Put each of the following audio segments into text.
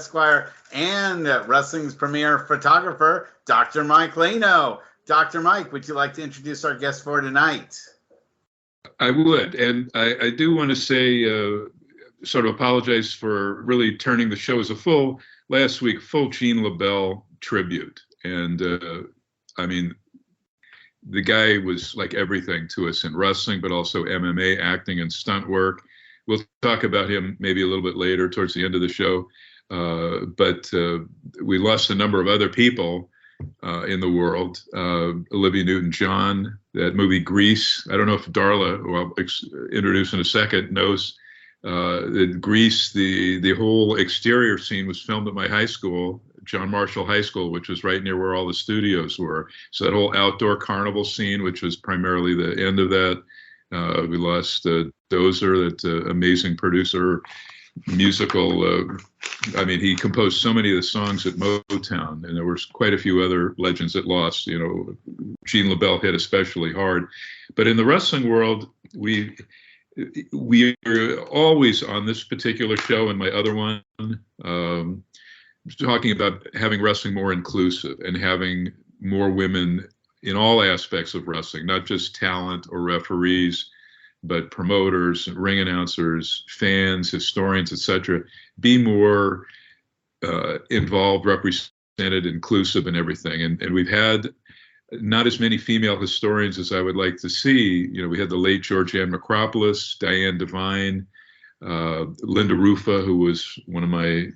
Esquire, and wrestling's premier photographer, Dr. Mike Leno. Dr. Mike, would you like to introduce our guest for tonight? I would, and I do want to say, sort of apologize for really turning the show as a full Gene Labelle tribute. And I mean, the guy was like everything to us in wrestling, but also MMA, acting, and stunt work. We'll talk about him maybe a little bit later towards the end of the show. But we lost a number of other people in the world. Olivia Newton-John, that movie Grease. I don't know if Darla, who I'll introduce in a second, knows that Grease, the whole exterior scene was filmed at my high school, John Marshall High School, which was right near where all the studios were. So that whole outdoor carnival scene, which was primarily the end of that. We lost Dozer, that amazing producer, musical. I mean, he composed so many of the songs at Motown, and there was quite a few other legends that lost. You know, Gene Labelle hit especially hard. But in the wrestling world, we are always on this particular show and my other one, talking about having wrestling more inclusive and having more women in all aspects of wrestling, not just talent or referees, but promoters, ring announcers, fans, historians, etc. Be more involved, represented, inclusive in everything. And we've had not as many female historians as I would like to see. You know, we had the late Georgianne Macropolis, Diane Devine, Linda Rufa, who was one of my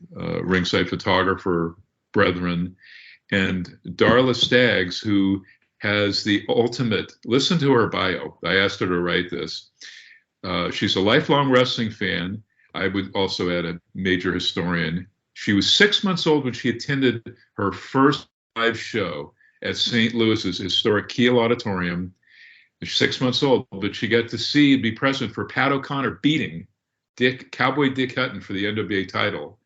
ringside photographer brethren, and Darla Staggs, who has the ultimate, listen to her bio. I asked her to write this. She's a lifelong wrestling fan. I would also add a major historian. She was 6 months old when she attended her first live show at St. Louis's historic Kiel Auditorium. She's 6 months old, but she got to see and be present for Pat O'Connor beating Cowboy Dick Hutton for the NWA title.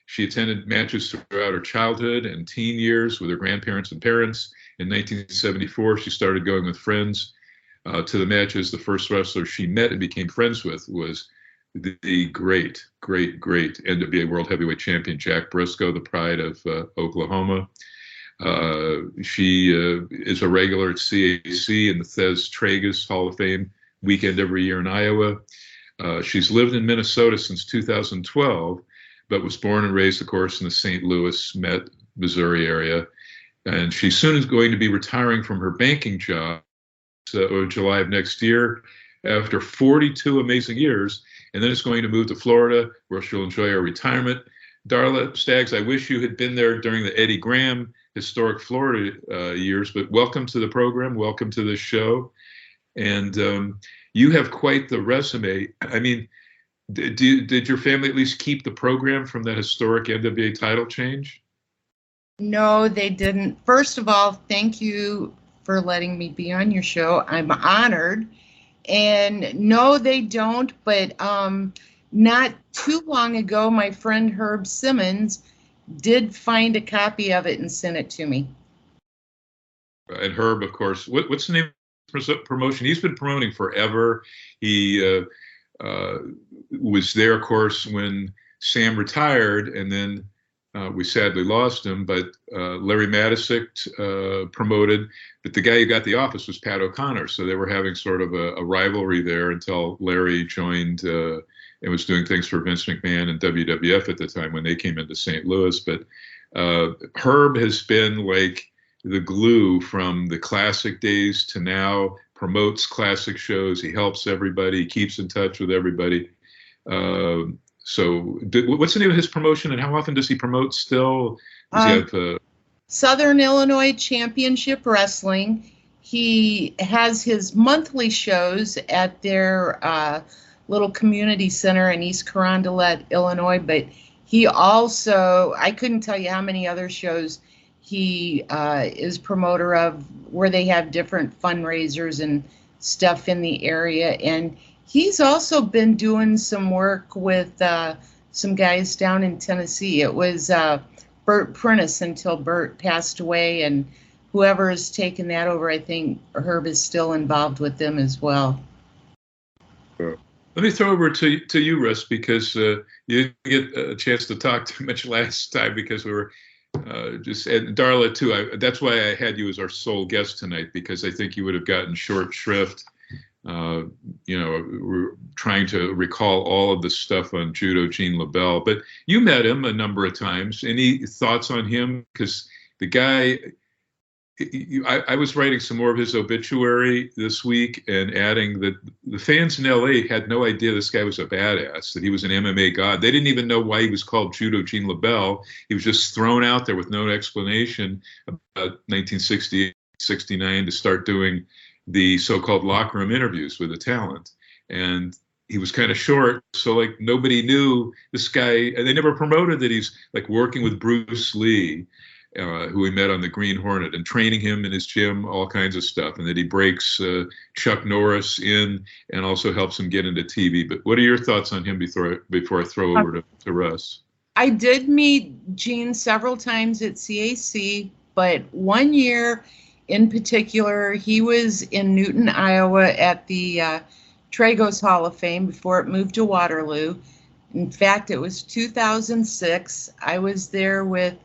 She attended matches throughout her childhood and teen years with her grandparents and parents. In 1974, she started going with friends to the matches. The first wrestler she met and became friends with was the great NWA World Heavyweight Champion Jack Briscoe, the pride of Oklahoma. She is a regular at CAC and the Thez Tragus Hall of Fame weekend every year in Iowa. She's lived in Minnesota since 2012, but was born and raised, of course, in the St. Louis, Missouri area. And she soon is going to be retiring from her banking job in July of next year after 42 amazing years. And then is going to move to Florida, where she'll enjoy her retirement. Darla Staggs, I wish you had been there during the Eddie Graham historic Florida years, but welcome to the program. Welcome to the show. And you have quite the resume. I mean, did your family at least keep the program from that historic NWA title change? No, they didn't. First of all, thank you for letting me be on your show. I'm honored. And no, they don't. But not too long ago, my friend Herb Simmons did find a copy of it and sent it to me. And Herb, of course, what's the name of the promotion? He's been promoting forever. He was there, of course, when Sam retired, and then we sadly lost him. But Larry Matisic promoted, but the guy who got the office was Pat O'Connor. So they were having sort of a rivalry there until Larry joined and was doing things for Vince McMahon and WWF at the time when they came into St. Louis. But Herb has been like the glue from the classic days to now, promotes classic shows. He helps everybody, keeps in touch with everybody. So what's the name of his promotion, and how often does he promote still? Does he have, Southern Illinois Championship Wrestling. He has his monthly shows at their little community center in East Carondelet, Illinois, but he also, I couldn't tell you how many other shows he is promoter of where they have different fundraisers and stuff in the area. And he's also been doing some work with some guys down in Tennessee. It was Bert Prentice until Bert passed away, and whoever has taken that over, I think Herb is still involved with them as well. Let me throw over to you, Russ, because you didn't get a chance to talk too much last time because we were just, and Darla too. That's why I had you as our sole guest tonight, because I think you would have gotten short shrift. We're trying to recall all of the stuff on judo, Gene Labelle, but you met him a number of times. Any thoughts on him? Because the guy, I was writing some more of his obituary this week and adding that the fans in LA had no idea this guy was a badass, that he was an MMA god. They didn't even know why he was called Judo Gene Labelle. He was just thrown out there with no explanation about 1968, 69 to start doing the so-called locker room interviews with the talent. And he was kind of short, so like nobody knew this guy, and they never promoted that he's like working with Bruce Lee, who he met on the Green Hornet, and training him in his gym, all kinds of stuff, and that he breaks Chuck Norris in and also helps him get into TV. But what are your thoughts on him before I throw over to Russ? I did meet Gene several times at CAC, but one year in particular, he was in Newton, Iowa at the Tragos Hall of Fame before it moved to Waterloo. In fact, it was 2006. I was there with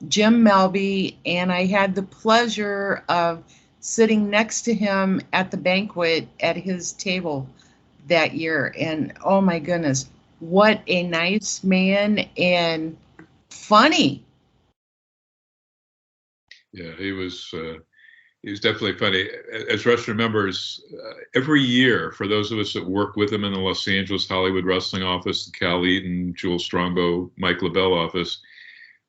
Jim Melby, and I had the pleasure of sitting next to him at the banquet at his table that year. And oh my goodness, what a nice man and funny. Yeah, he was definitely funny. As Russ remembers, every year, for those of us that work with him in the Los Angeles Hollywood Wrestling office, the Cal Eaton, Jewel Strongbow, Mike Labelle office,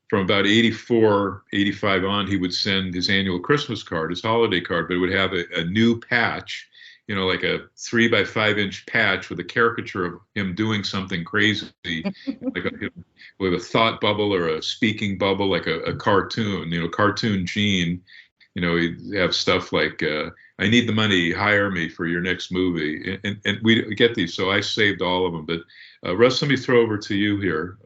from about 84, 85 on, he would send his annual Christmas card, his holiday card, but it would have a new patch, like a 3x5 inch patch with a caricature of him doing something crazy, like with a thought bubble or a speaking bubble, like a cartoon, cartoon Gene. He'd have stuff like, I need the money, hire me for your next movie. And we get these, so I saved all of them. But Russ, let me throw over to you here.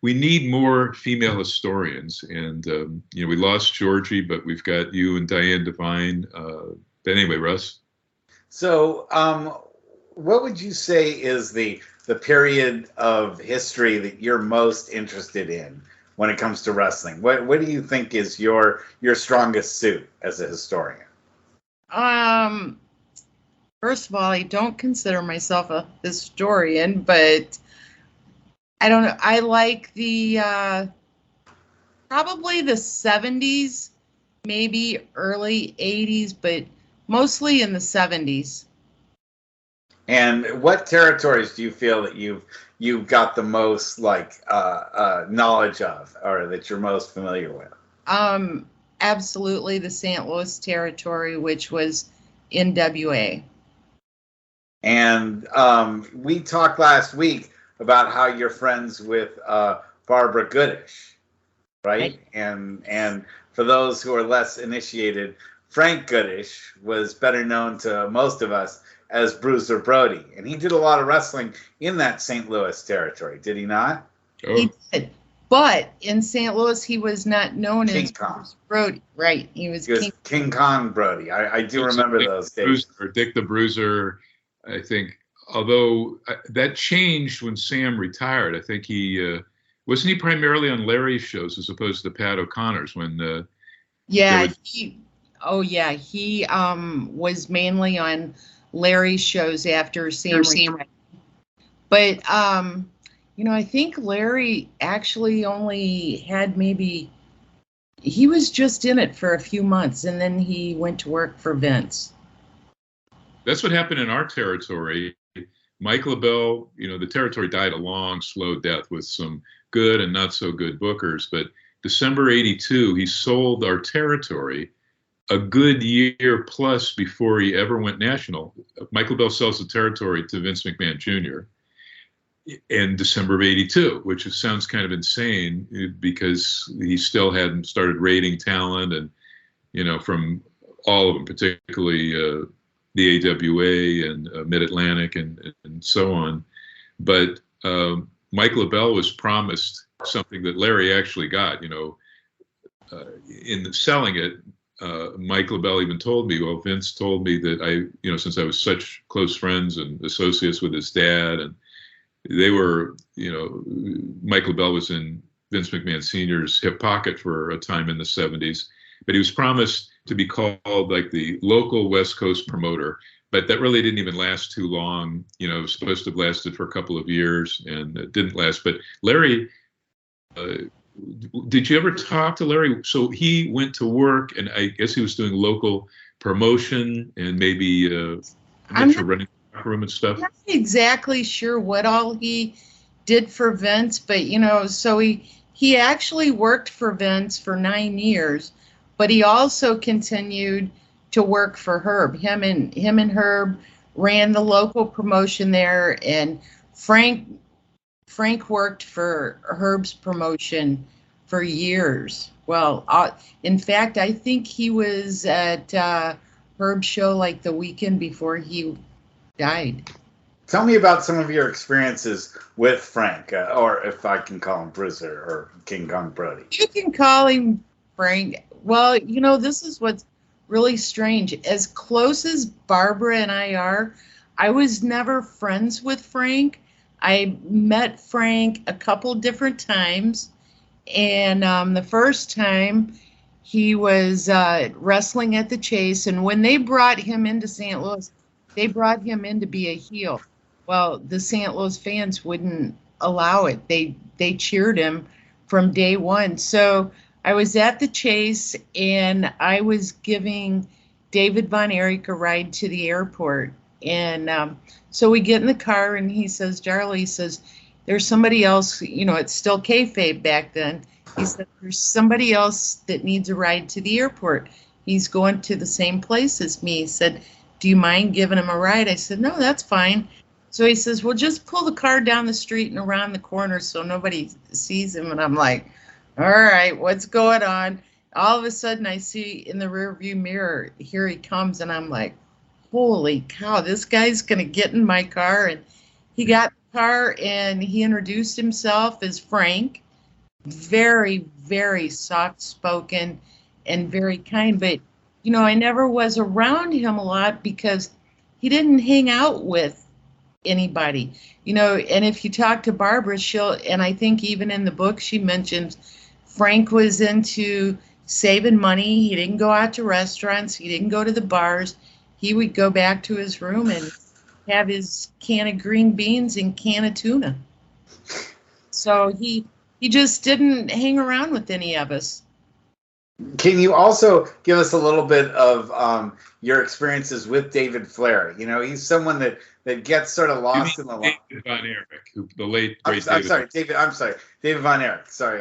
We need more female historians. And, we lost Georgie, but we've got you and Diane Devine. But anyway, Russ. So what would you say is the period of history that you're most interested in when it comes to wrestling? What do you think is your strongest suit as a historian? First of all, I don't consider myself a historian, but I don't know. I like the probably the 70s, maybe early 80s, but mostly in the 70s. And what territories do you feel that you've got the most knowledge of, or that you're most familiar with? Absolutely the St. Louis territory, which was NWA. And we talked last week about how you're friends with Barbara Goodish, right? And for those who are less initiated, Frank Goodish was better known to most of us as Bruiser Brody, and he did a lot of wrestling in that St. Louis territory, did he not? Oh. He did, but in St. Louis he was not known King as Kong. Bruiser Brody, right? He was King Kong Brody. I do remember those days. Or Dick the Bruiser, I think. Although that changed when Sam retired. I think he wasn't he primarily on Larry's shows as opposed to Pat O'Connor's when. He was mainly on Larry's shows after Sam retired. But I think Larry actually only had he was just in it for a few months, and then he went to work for Vince. That's what happened in our territory. Mike Labelle, the territory died a long, slow death with some good and not so good bookers. But December 82, he sold our territory a good year plus before he ever went national. Mike Labelle sells the territory to Vince McMahon Jr. in December of 82, which sounds kind of insane because he still hadn't started rating talent and, from all of them, particularly the AWA and Mid-Atlantic and so on. But Mike Labelle was promised something that Larry actually got, in selling it. Mike Labelle even told me, well, Vince told me that since I was such close friends and associates with his dad, and they were, Mike Labelle was in Vince McMahon Sr.'s hip pocket for a time in the 70s, but he was promised to be called like the local West Coast promoter. But that really didn't even last too long. It was supposed to have lasted for a couple of years, and it didn't last. But Larry, did you ever talk to Larry? So he went to work, and I guess he was doing local promotion and maybe I'm not sure, running the room and stuff. I'm not exactly sure what all he did for Vince, but so he actually worked for Vince for 9 years, but he also continued to work for Herb. Him and Herb ran the local promotion there, and Frank worked for Herb's promotion for years. Well, in fact, I think he was at Herb's show like the weekend before he died. Tell me about some of your experiences with Frank, or if I can call him Bruiser or King Kong Brody. You can call him Frank. Well, this is what's really strange. As close as Barbara and I are, I was never friends with Frank. I met Frank a couple different times, and the first time he was wrestling at the Chase, and when they brought him into St. Louis, they brought him in to be a heel. Well, the St. Louis fans wouldn't allow it. They cheered him from day one. So I was at the Chase, and I was giving David Von Erich a ride to the airport. And so we get in the car, and he says, Darla, he says, there's somebody else, it's still kayfabe back then. He said, there's somebody else that needs a ride to the airport. He's going to the same place as me. He said, do you mind giving him a ride? I said, no, that's fine. So he says, well, just pull the car down the street and around the corner so nobody sees him. And I'm like, all right, what's going on? All of a sudden I see in the rearview mirror, here he comes. And I'm like, holy cow, this guy's going to get in my car. And he got in the car, and he introduced himself as Frank. Very, very soft-spoken and very kind. But, I never was around him a lot because he didn't hang out with anybody. And if you talk to Barbara, and I think even in the book she mentions, Frank was into saving money. He didn't go out to restaurants. He didn't go to the bars. He would go back to his room and have his can of green beans and can of tuna. So he just didn't hang around with any of us. Can you also give us a little bit of your experiences with David Flair? He's someone that gets sort of lost in the line. David Von Erich, the late great I'm sorry, David Von Erich. Sorry,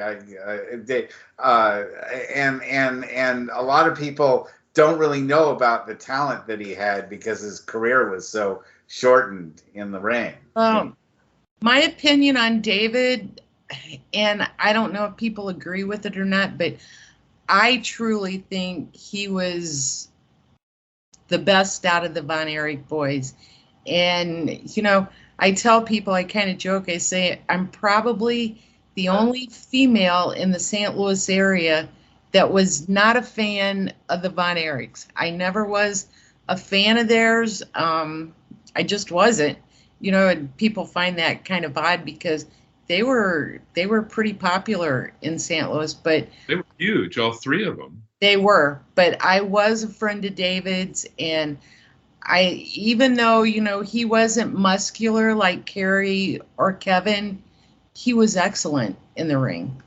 and a lot of people don't really know about the talent that he had because his career was so shortened in the ring. My opinion on David, and I don't know if people agree with it or not, but I truly think he was the best out of the Von Erich boys. And, I tell people, I kind of joke, I say, I'm probably the only female in the St. Louis area that was not a fan of the Von Erichs. I never was a fan of theirs. I just wasn't, and people find that kind of odd because they were pretty popular in St. Louis, but they were huge, all three of them. They were, but I was a friend of David's, and even though, he wasn't muscular like Kerry or Kevin, he was excellent in the ring.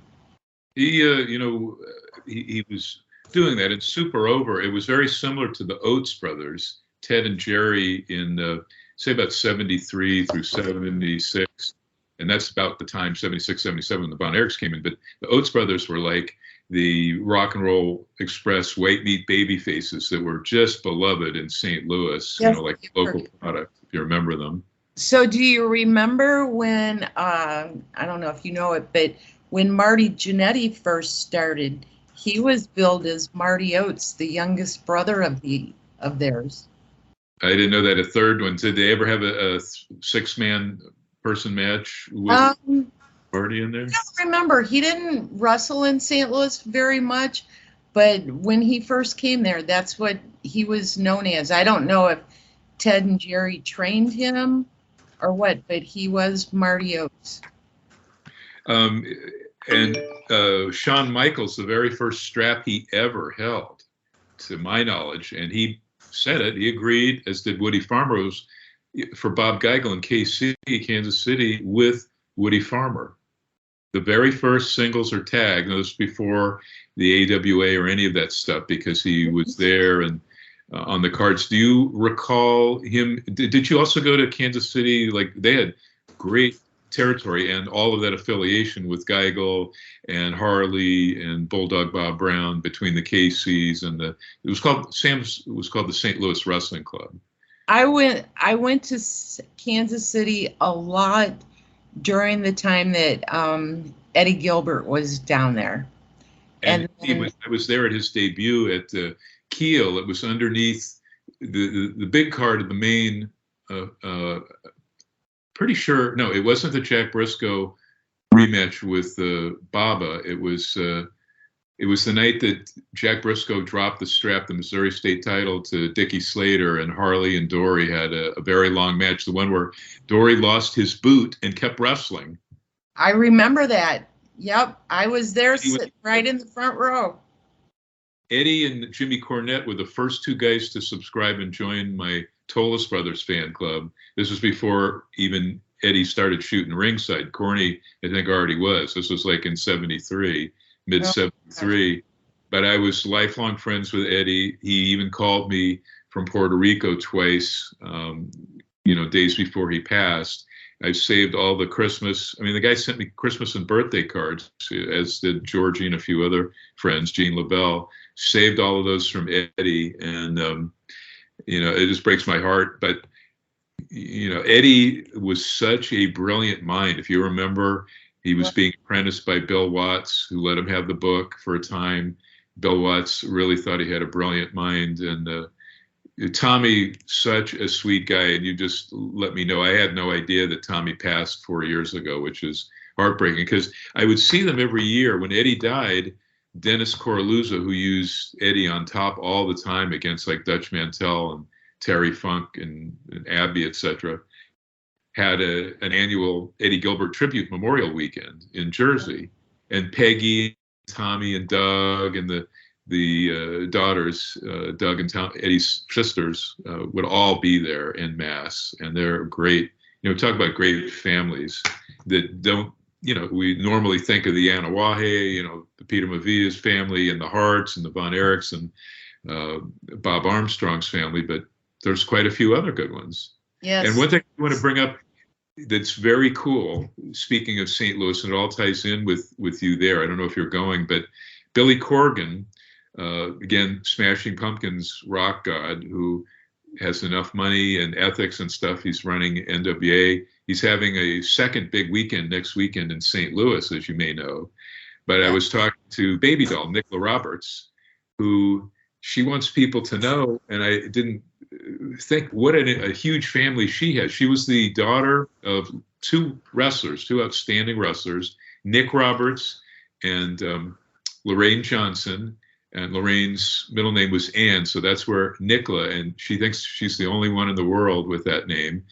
He was doing that in Super Over. It was very similar to the Oates brothers, Ted and Jerry, in say about 73 through 76. And that's about the time, 76, 77, the Von Erichs came in. But the Oates brothers were like the Rock and Roll Express white meat baby faces that were just beloved in St. Louis, yes, like local product, if you remember them. So do you remember when, I don't know if you know it, but when Marty Giunetti first started, he was billed as Marty Oates, the youngest brother of theirs. I didn't know that. A third one. Did they ever have a six-man person match with Marty in there? I don't remember. He didn't wrestle in St. Louis very much, But when he first came there, that's what he was known as. I don't know if Ted and Jerry trained him or what, but he was Marty Oates. And Shawn Michaels, the very first strap he ever held, to my knowledge, and he said it, he agreed, as did Woody Farmer, was for Bob Geigel in KC, Kansas City, with Woody Farmer. The very first singles or tag, and this was before the AWA or any of that stuff, because he was there and on the cards. Do you recall him? Did you also go to Kansas City? Like, they had great territory and all of that affiliation with Geigel and Harley and Bulldog Bob Brown between the KCs and it was called the St. Louis Wrestling Club. I went to Kansas City a lot during the time that Eddie Gilbert was down there. And I was there at his debut at Kiel. It was underneath the big card of the main. Pretty sure, no, it wasn't the Jack Briscoe rematch with Baba. It was the night that Jack Briscoe dropped the strap, the Missouri State title, to Dickie Slater, and Harley and Dory had a very long match. The one where Dory lost his boot and kept wrestling. I remember that. Yep, I was there, sitting right in the front row. Eddie and Jimmy Cornette were the first two guys to subscribe and join my Tolis Brothers fan club. This was before even Eddie started shooting ringside. Corny, I think, already was. This was like in 73, mid 73. But I was lifelong friends with Eddie. He even called me from Puerto Rico twice, days before he passed. I've saved all the Christmas. I mean, the guy sent me Christmas and birthday cards, as did Georgie and a few other friends, Gene Labelle. Saved all of those from Eddie. And, it just breaks my heart. But, Eddie was such a brilliant mind. If you remember, he was being apprenticed by Bill Watts, who let him have the book for a time. Bill Watts really thought he had a brilliant mind. And Tommy, such a sweet guy. And you just let me know. I had no idea that Tommy passed 4 years ago, which is heartbreaking, because I would see them every year. When Eddie died, Dennis Coraluzza, who used Eddie on top all the time against like Dutch Mantell and Terry Funk and Abby, etc., had an annual Eddie Gilbert tribute memorial weekend in Jersey. And Peggy, Tommy, and Doug, and the daughters, Doug and Tom, Eddie's sisters, would all be there en masse. And they're great. Talk about great families that don't, we normally think of the Anawahe, the Peter Mavia's family and the Harts and the Von Erichs and Bob Armstrong's family, but there's quite a few other good ones. Yes. And one thing I want to bring up that's very cool, speaking of St. Louis, and it all ties in with you there. I don't know if you're going, but Billy Corgan, again, Smashing Pumpkins rock god, who has enough money and ethics and stuff. He's running NWA. He's having a second big weekend next weekend in St. Louis, as you may know. But I was talking to Baby Doll, Nicola Roberts, who she wants people to know, and I didn't think what a huge family she has. She was the daughter of two outstanding wrestlers, Nick Roberts and Lorraine Johnson. And Lorraine's middle name was Ann, so that's where Nicola, and she thinks she's the only one in the world with that name.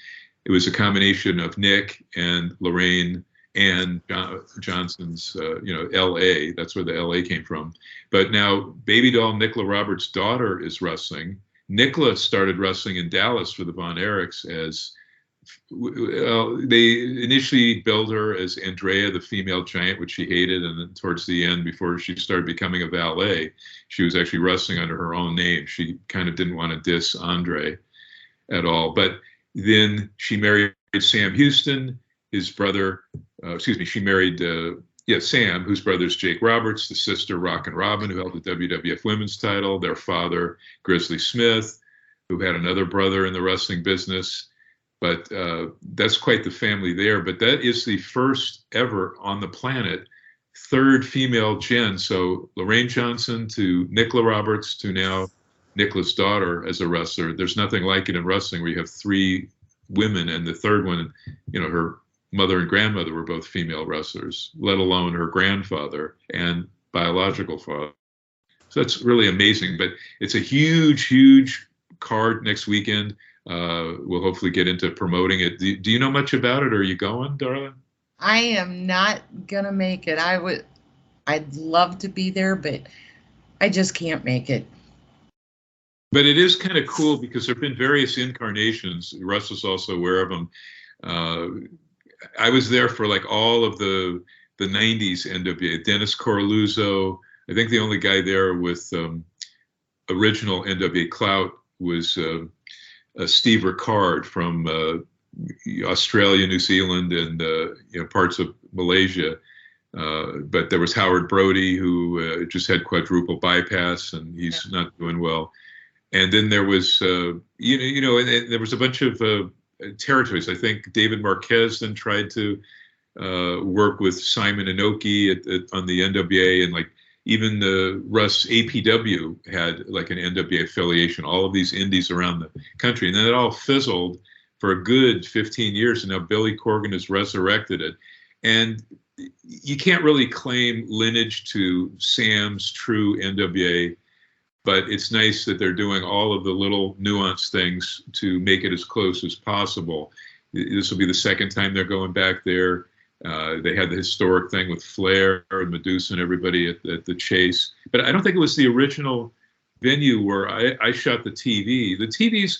It was a combination of Nick and Lorraine and Johnson's, L.A. That's where the L.A. came from. But now Baby Doll, Nicola Roberts' daughter, is wrestling. Nicola started wrestling in Dallas for the Von Erichs as, they initially billed her as Andrea, the female giant, which she hated. And then towards the end, before she started becoming a valet, she was actually wrestling under her own name. She kind of didn't want to diss Andre at all. But then she married Sam Houston, his brother, she married Sam, whose brother's Jake Roberts, the sister Rockin' Robin, who held the WWF Women's title, their father, Grizzly Smith, who had another brother in the wrestling business. But that's quite the family there. But that is the first ever on the planet third female gen. So Lorraine Johnson to Nicola Roberts to now Nicola's daughter as a wrestler. There's nothing like it in wrestling where you have three women, and the third one, her mother and grandmother were both female wrestlers, let alone her grandfather and biological father. So that's really amazing. But it's a huge, huge card next weekend. We'll hopefully get into promoting it. Do you know much about it? Or are you going, darling? I am not gonna make it. I'd love to be there, but I just can't make it. But it is kind of cool because there have been various incarnations. Russ is also aware of them. I was there for like all of the 90s NWA. Dennis Coraluzzo. I think the only guy there with original NWA clout was Steve Ricard from Australia, New Zealand, and parts of Malaysia. But there was Howard Brody, who just had quadruple bypass, and he's not doing well. And then there was, and there was a bunch of territories. I think David Marquez then tried to work with Simon Inoki on the NWA, and like even the Russ APW had like an NWA affiliation. All of these indies around the country, and then it all fizzled for a good 15 years, and now Billy Corgan has resurrected it. And you can't really claim lineage to Sam's true NWA, but it's nice that they're doing all of the little nuanced things to make it as close as possible. This will be the second time they're going back there. They had the historic thing with Flair and Medusa and everybody at the Chase. But I don't think it was the original venue where I shot the TV. The TVs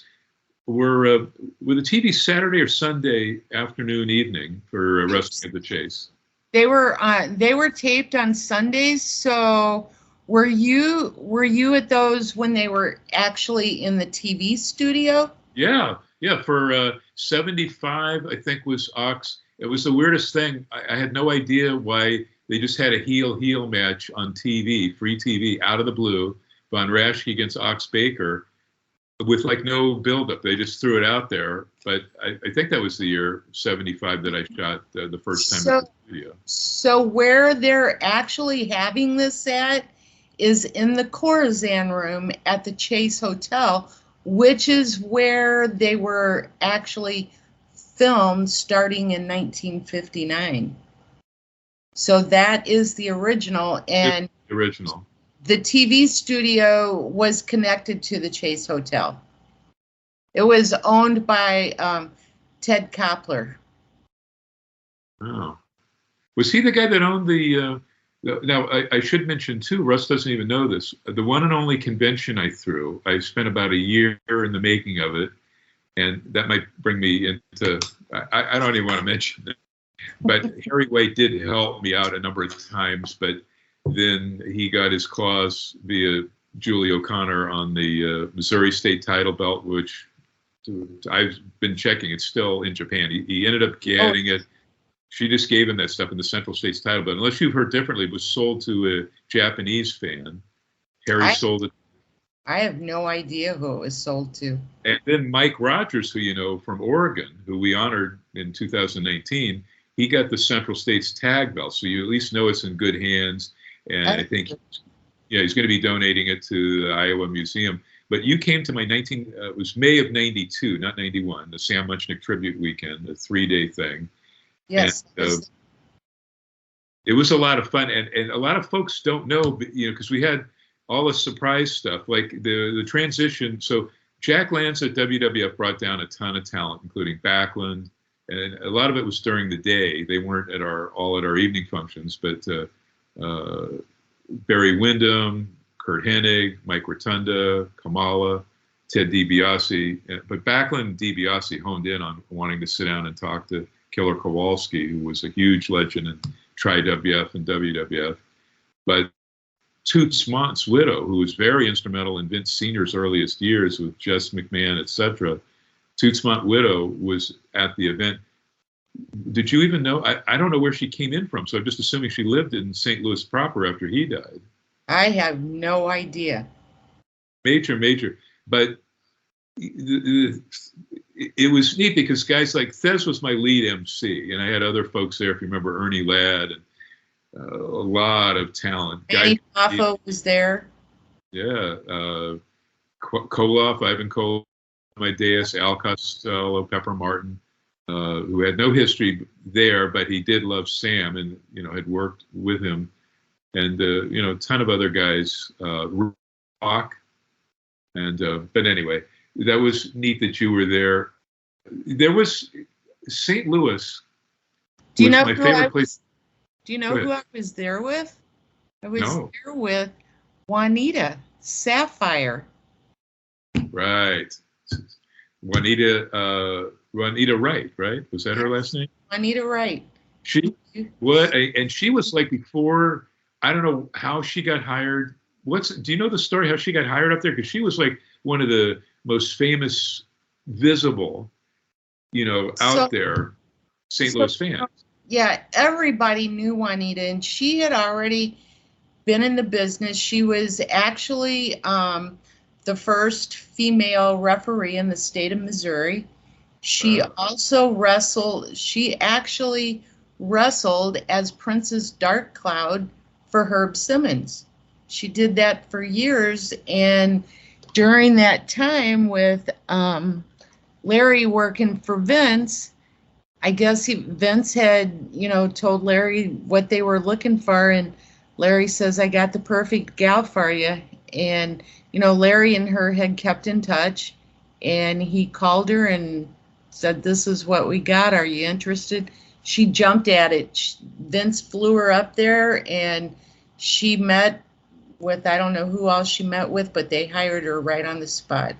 were the TV Saturday or Sunday afternoon, evening for Wrestling at the Chase. They were taped on Sundays. So were you at those when they were actually in the TV studio? Yeah. For 75, I think was Ox. It was the weirdest thing. I had no idea why they just had a heel match on TV, free TV, out of the blue, Von Raschke against Ox Baker, with like no buildup. They just threw it out there. But I think that was the year 75 that I shot the first time in the studio. So where they're actually having this at is in the Corazon room at the Chase Hotel, which is where they were actually filmed starting in 1959. So that is the original, and the TV studio was connected to the Chase Hotel. It was owned by Ted Koppler. Oh, was he the guy that owned the? Now I should mention too. Russ doesn't even know this. The one and only convention I threw. I spent about a year in the making of it. And that might bring me into, I don't even want to mention it, but Harry White did help me out a number of times, but then he got his claws via Julie O'Connor on the Missouri State title belt, which I've been checking. It's still in Japan. He ended up getting it. She just gave him that stuff in the Central States title belt. Unless you've heard differently, it was sold to a Japanese fan. Harry sold it. I have no idea who it was sold to. And then Mike Rogers, who you know from Oregon, who we honored in 2019, he got the Central States tag belt. So you at least know it's in good hands. And I think, he's going to be donating it to the Iowa Museum. But you came to my it was May of 92, not 91, the Sam Muchnick tribute weekend, the 3-day thing. Yes. And, it was a lot of fun. And a lot of folks don't know, because we had all the surprise stuff, like the transition. So Jack Lanza at WWF brought down a ton of talent, including Backlund, and a lot of it was during the day. They weren't all at our evening functions, but Barry Windham, Kurt Hennig, Mike Rotunda, Kamala, Ted DiBiase. But Backlund and DiBiase honed in on wanting to sit down and talk to Killer Kowalski, who was a huge legend in Tri-WF and WWF. But Toots Mont's widow, who was very instrumental in Vince Sr.'s earliest years with Jess McMahon, etc. Toots Mont widow was at the event. Did you even know? I don't know where she came in from, so I'm just assuming she lived in St. Louis proper after he died. I have no idea. Major. But it was neat because guys like Thez was my lead MC, and I had other folks there, if you remember Ernie Ladd, and a lot of talent. Danny Poffo was there. Yeah. Koloff, Ivan Koloff, my dais, Al Costello, Pepper Martin, who had no history there, but he did love Sam and, had worked with him. and a ton of other guys, Rock, and but anyway, that was neat that you were there. There was St. Louis. Do you know my favorite place? Do you know who I was there with? I was No. there with Juanita Sapphire. Right. Juanita Wright, right? Was that her last name? Juanita Wright. And she was like before, I don't know how she got hired. Do you know the story how she got hired up there? Because she was like one of the most famous, visible, out there St. Louis fans. Yeah, everybody knew Juanita, and she had already been in the business. She was actually the first female referee in the state of Missouri. She also wrestled. She actually wrestled as Princess Dark Cloud for Herb Simmons. She did that for years, and during that time with Larry working for Vince, I guess Vince had, told Larry what they were looking for, and Larry says, "I got the perfect gal for you." And, Larry and her had kept in touch, and he called her and said, "This is what we got. Are you interested?" She jumped at it. Vince flew her up there, and she met with, I don't know who else she met with, but they hired her right on the spot.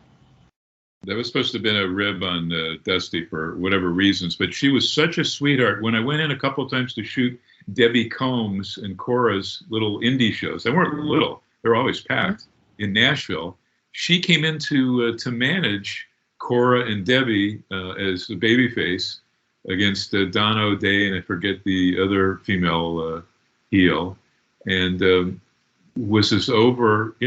That was supposed to have been a rib on Dusty for whatever reasons, but she was such a sweetheart. When I went in a couple of times to shoot Debbie Combs and Cora's little indie shows, they weren't little, they were always packed in Nashville. She came in to manage Cora and Debbie as the babyface against Donna O'Day, and I forget the other female heel, and was this over, she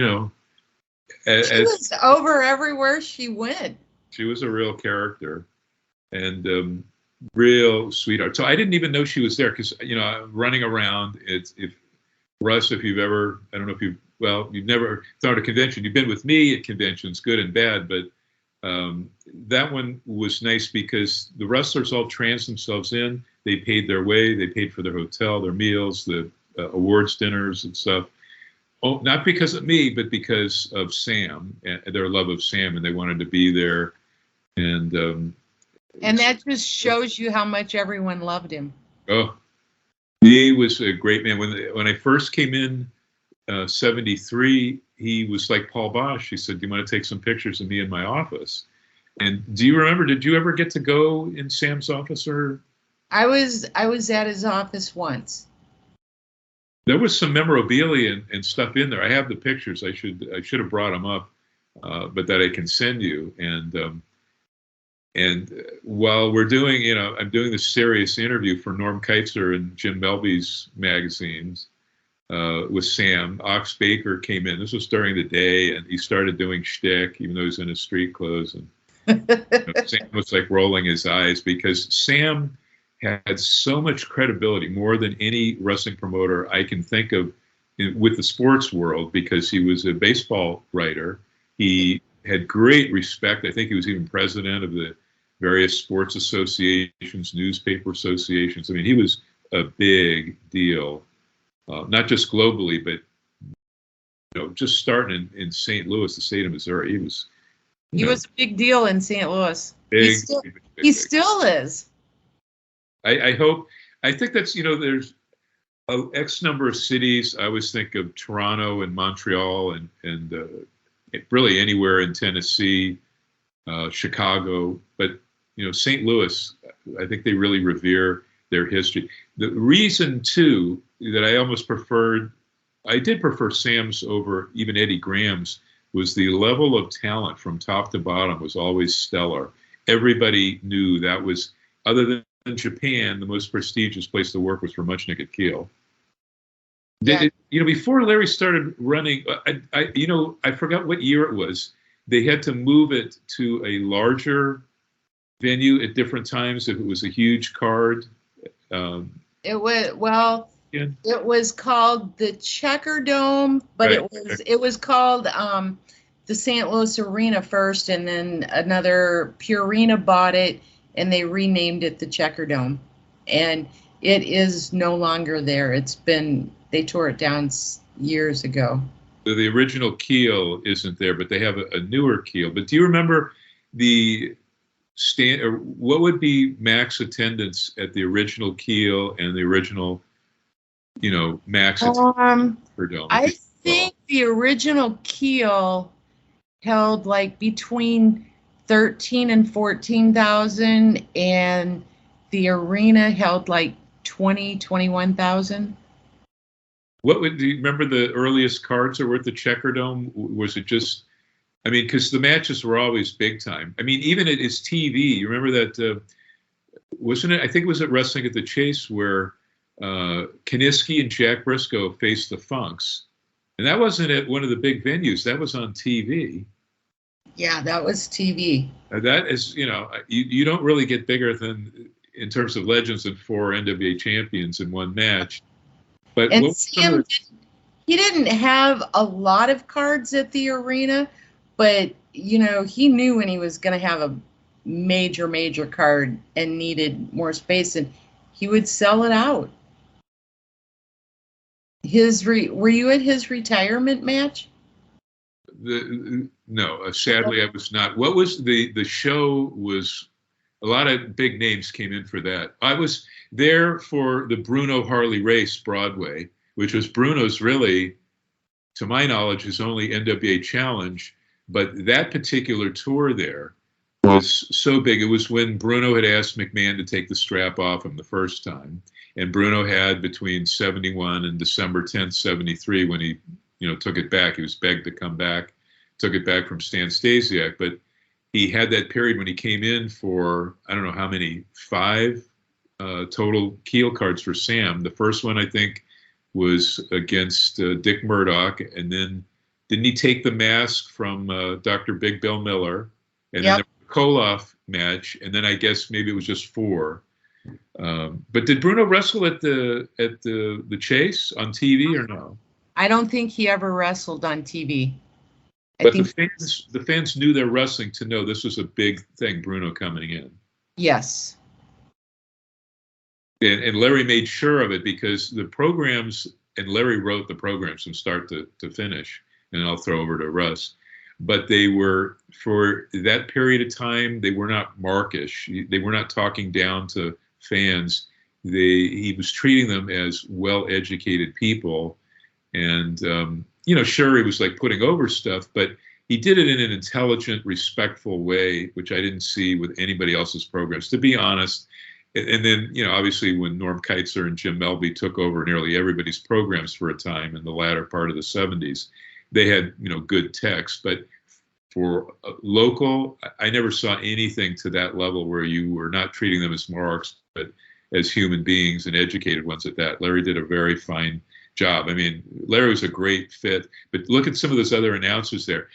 was over everywhere she went. She was a real character and real sweetheart. So I didn't even know she was there because, running around, if you've ever, I don't know if you've never thought a convention. You've been with me at conventions, good and bad, but that one was nice because the wrestlers all trans themselves in. They paid their way. They paid for their hotel, their meals, the awards dinners and stuff. Oh, not because of me, but because of Sam and their love of Sam, and they wanted to be there. And that just shows you how much everyone loved him. Oh, he was a great man. When I first came in, 73, he was like Paul Bosch. He said, "Do you want to take some pictures of me in my office?" And do you remember? Did you ever get to go in Sam's office? Or I was at his office once. There was some memorabilia and stuff in there. I have the pictures. I should have brought them up, but that I can send you. And while we're doing, I'm doing this serious interview for Norm Keitzer and Jim Melby's magazines with Sam. Ox Baker came in. This was during the day, and he started doing shtick, even though he was in his street clothes. And Sam was like rolling his eyes because Sam had so much credibility, more than any wrestling promoter I can think of with the sports world, because he was a baseball writer. He had great respect. I think he was even president of the various sports associations, newspaper associations. I mean, he was a big deal, not just globally, but just starting in St. Louis, the state of Missouri. He was a big deal in St. Louis. Big, he still is. I think that's, there's X number of cities. I always think of Toronto and Montreal and really anywhere in Tennessee, Chicago. But, St. Louis, I think they really revere their history. The reason, too, that I did prefer Sam's over even Eddie Graham's, was the level of talent from top to bottom was always stellar. Everybody knew that was, other than in Japan, the most prestigious place to work was for Muchnick at Kiel. Yeah. Before Larry started running, I forgot what year it was. They had to move it to a larger venue at different times if it was a huge card. It was called the Checker Dome, but right. it was called the St. Louis Arena first, and then another Purina bought it, and they renamed it the Checker Dome. And it is no longer there. It's been they tore it down years ago. The original keel isn't there, but they have a newer keel. But do you remember the or what would be max attendance at the original keel and the original, max attendance per dome? I think the original keel held like between 13 and 14,000, and the arena held like 21,000. Do you remember the earliest cards that were at the Checker Dome? Was it just, because the matches were always big time. Even at its TV, you remember that, wasn't it, I think it was at Wrestling at the Chase where Kiniski and Jack Briscoe faced the Funks. And that wasn't at one of the big venues. That was on TV. Yeah, that was TV. That is, you don't really get bigger than, in terms of legends, than 4 NWA champions in one match. But and Sam, he didn't have a lot of cards at the arena, but, he knew when he was going to have a major card and needed more space, and he would sell it out. Were you at his retirement match? No, sadly I was not. What was the show? Was a lot of big names came in for that. I was there for the Bruno Harley race Broadway, which was Bruno's really, to my knowledge, his only NWA challenge. But that particular tour there was so big. It was when Bruno had asked McMahon to take the strap off him the first time. And Bruno had, between 71 and December 10th, 73, when he, took it back, he was begged to come back, took it back from Stan Stasiak. But he had that period when he came in for, I don't know how many, 5 total keel cards for Sam. The first one, I think, was against Dick Murdoch. And then didn't he take the mask from Dr. Big Bill Miller? And then the Koloff match. And then I guess maybe it was just 4. But did Bruno wrestle at the Chase on TV or no? I don't think he ever wrestled on TV. But the fans knew their wrestling to know this was a big thing, Bruno coming in. Yes. And Larry made sure of it because the programs, and Larry wrote the programs from start to finish, and I'll throw over to Russ. But they were, for that period of time, they were not markish. They were not talking down to fans. He was treating them as well-educated people. And, sure, he was like putting over stuff, but he did it in an intelligent, respectful way, which I didn't see with anybody else's programs, to be honest. And then, obviously when Norm Keitzer and Jim Melby took over nearly everybody's programs for a time in the latter part of the 70s, they had, good text. But for local, I never saw anything to that level where you were not treating them as marks, but as human beings and educated ones at that. Larry did a very fine job. Larry was a great fit, but look at some of those other announcers there.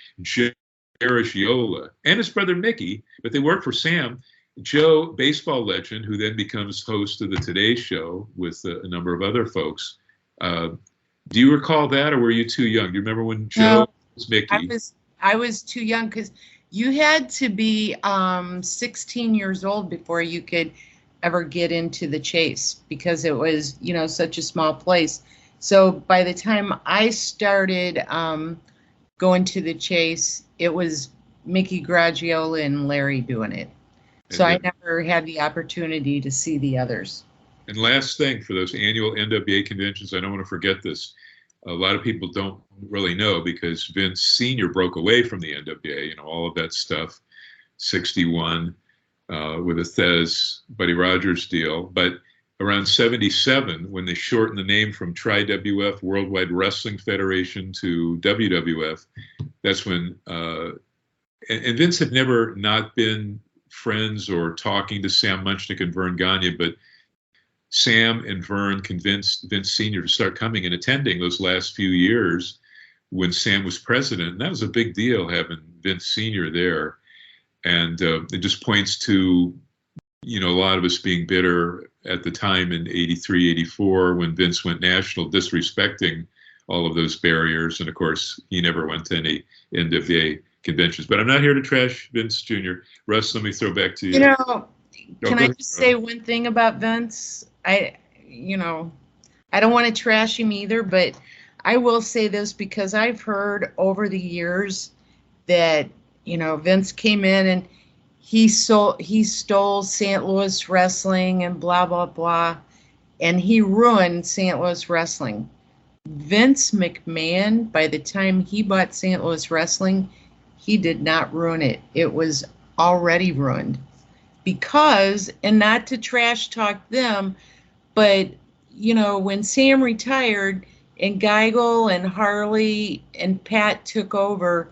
Erich Yola and his brother Mickey, but they work for Sam. Joe, baseball legend, who then becomes host of the Today Show with a number of other folks. Do you recall that, or were you too young? Do you remember when Joe was Mickey? I was too young because you had to be 16 years old before you could ever get into the Chase because it was, such a small place. So by the time I started going to the Chase, it was Mickey Gragiola and Larry doing it. So I never had the opportunity to see the others. And last thing, for those annual NWA conventions, I don't want to forget this. A lot of people don't really know because Vince Sr. broke away from the NWA, all of that stuff, 61 with a Thez, Buddy Rogers deal. But around 77, when they shortened the name from Tri-WF, Worldwide Wrestling Federation, to WWF, that's when, and Vince had never not been friends or talking to Sam Muchnick and Vern Gagne, but Sam and Vern convinced Vince Sr. to start coming and attending those last few years when Sam was president. And that was a big deal, having Vince Sr. there. And it just points to, a lot of us being bitter at the time in 83, 84, when Vince went national, disrespecting all of those barriers. And of course, he never went to any NWA conventions. But I'm not here to trash Vince Jr. Russ, let me throw back to you. Can I just say one thing about Vince? I I don't want to trash him either, but I will say this because I've heard over the years that, Vince came in and he stole St. Louis wrestling and blah, blah, blah, and he ruined St. Louis wrestling. Vince McMahon, by the time he bought St. Louis wrestling, he did not ruin it. It was already ruined. Because, and not to trash talk them, but, when Sam retired and Geigel and Harley and Pat took over,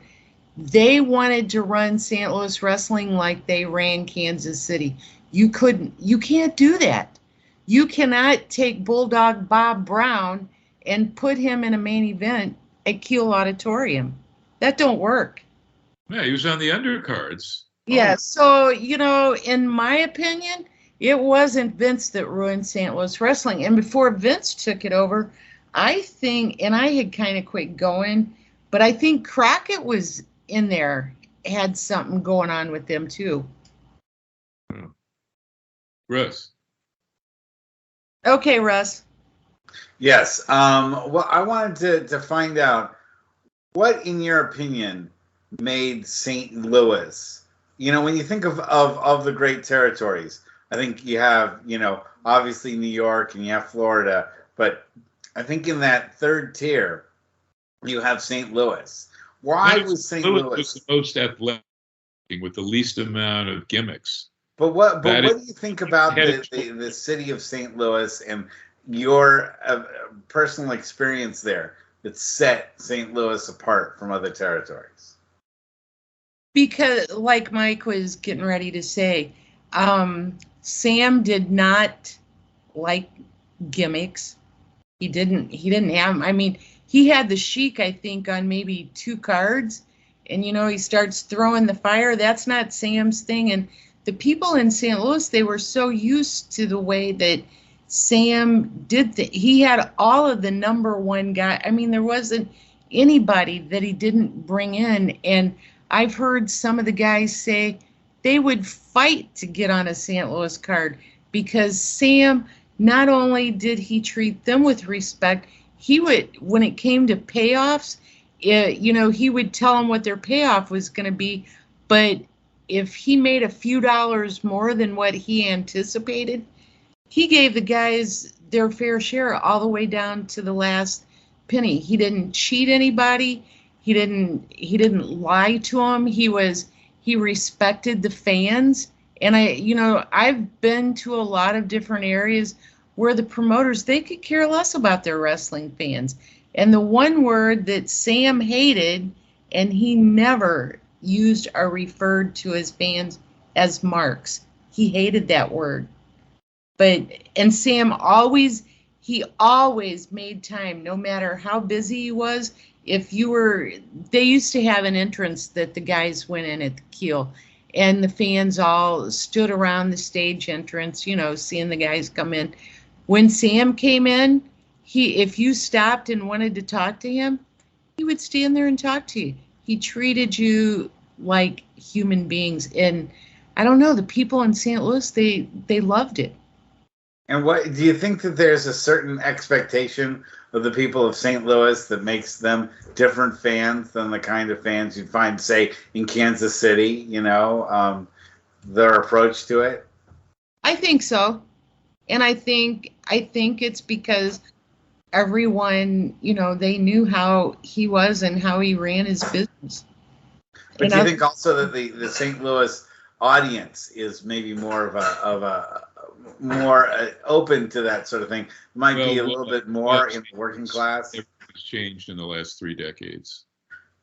they wanted to run St. Louis wrestling like they ran Kansas City. You can't do that. You cannot take Bulldog Bob Brown and put him in a main event at Kiel Auditorium. That don't work. Yeah, he was on the undercards. Yeah, so, in my opinion, it wasn't Vince that ruined St. Louis wrestling. And before Vince took it over, I think, and I had kind of quit going, but I think Crockett was in there, had something going on with them too. Russ. Okay, Russ. Yes. Well, I wanted to find out what, in your opinion, made St. Louis, when you think of the great territories, I think you have, obviously New York and you have Florida, but I think in that third tier, you have St. Louis. Why was St. Louis was the most athletic with the least amount of gimmicks? But what do you think about the city of St. Louis and your personal experience there that set St. Louis apart from other territories? Because, like Mike was getting ready to say, Sam did not like gimmicks. He didn't have, he had the Sheik, I think, on maybe 2 cards, and, he starts throwing the fire. That's not Sam's thing. And the people in St. Louis, they were so used to the way that Sam did he had all of the number one guy. There wasn't anybody that he didn't bring in. And I've heard some of the guys say they would fight to get on a St. Louis card because Sam, not only did he treat them with respect, he would, when it came to payoffs, he would tell them what their payoff was going to be. But if he made a few dollars more than what he anticipated, he gave the guys their fair share all the way down to the last penny. He didn't cheat anybody. He didn't lie to them. He respected the fans. And I've been to a lot of different areas where the promoters, they could care less about their wrestling fans. And the one word that Sam hated, and he never used or referred to his fans as marks. He hated that word. And Sam always made time, no matter how busy he was. They used to have an entrance that the guys went in at the Kiel, and the fans all stood around the stage entrance, seeing the guys come in. When Sam came in, if you stopped and wanted to talk to him, he would stand there and talk to you. He treated you like human beings. And I don't know, the people in St. Louis, they loved it. And what do you think that there's a certain expectation of the people of St. Louis that makes them different fans than the kind of fans you'd find, say, in Kansas City, their approach to it? I think so. And I think it's because everyone, they knew how he was and how he ran his business. But do you think also that the St. Louis audience is maybe more of a more open to that sort of thing? Might be a little bit more in the working class. Everything's changed in the last 3 decades.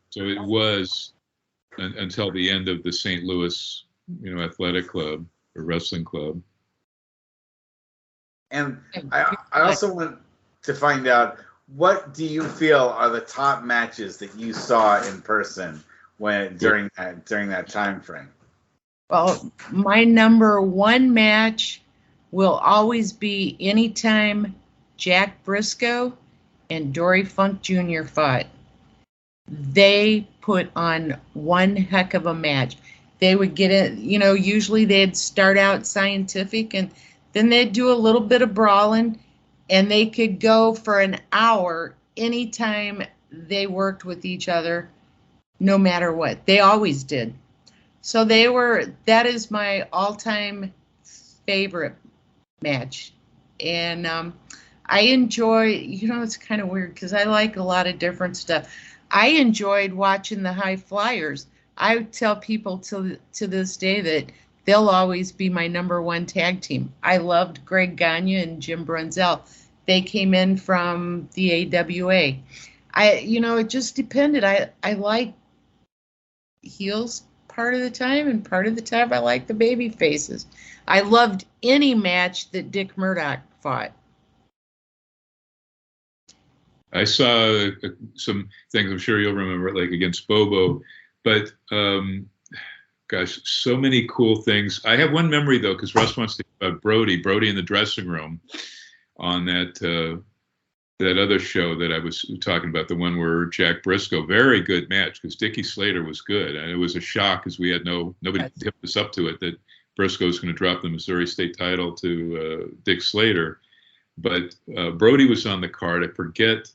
So it was until the end of the St. Louis, athletic club or wrestling club. And I also want to find out, what do you feel are the top matches that you saw in person during that time frame? Well, my number one match will always be anytime Jack Briscoe and Dory Funk Jr. fought. They put on one heck of a match. They would get it, usually they'd start out scientific and then they'd do a little bit of brawling. and they could go for an hour anytime they worked with each other, no matter what. They always did. So that is my all-time favorite match. And I enjoy, it's kind of weird because I like a lot of different stuff. I enjoyed watching the High Flyers. I tell people to this day that they'll always be my number one tag team. I loved Greg Gagne and Jim Brunzell. They came in from the AWA. It just depended. I like heels part of the time, and part of the time I like the baby faces. I loved any match that Dick Murdoch fought. I saw some things I'm sure you'll remember, like against Bobo, but gosh, so many cool things. I have one memory though, because Russ wants to talk about Brody in the dressing room on that other show that I was talking about, the one where Jack Briscoe, very good match because Dickie Slater was good, and it was a shock because we had nobody tipped us up to it that Briscoe was going to drop the Missouri State title to Dick Slater. But Brody was on the card. I forget